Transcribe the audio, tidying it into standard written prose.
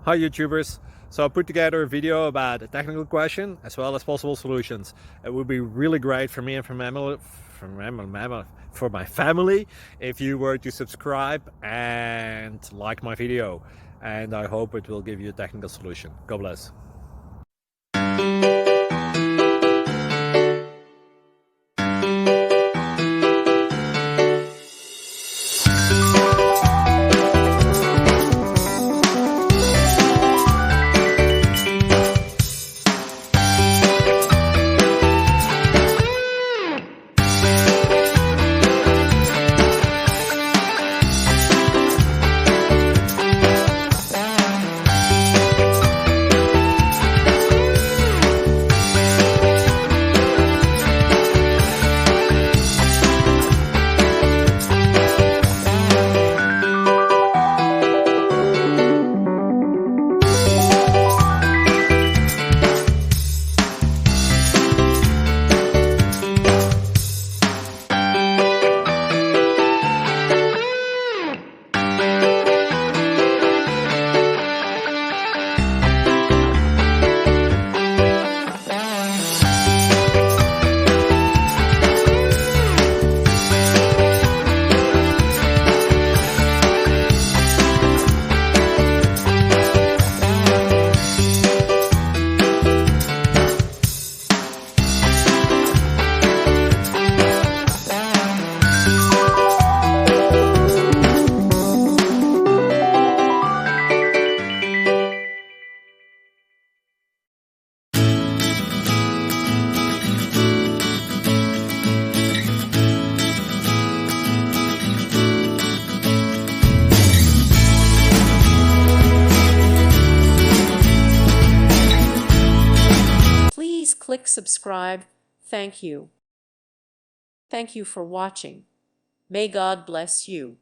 Hi YouTubers! So I put together a video about a technical question as well as possible solutions. It would be really great for me and for my family if you were to subscribe and like my video, and I hope it will give you a technical solution. God bless. Please click subscribe. Thank you. Thank you for watching. May God bless you.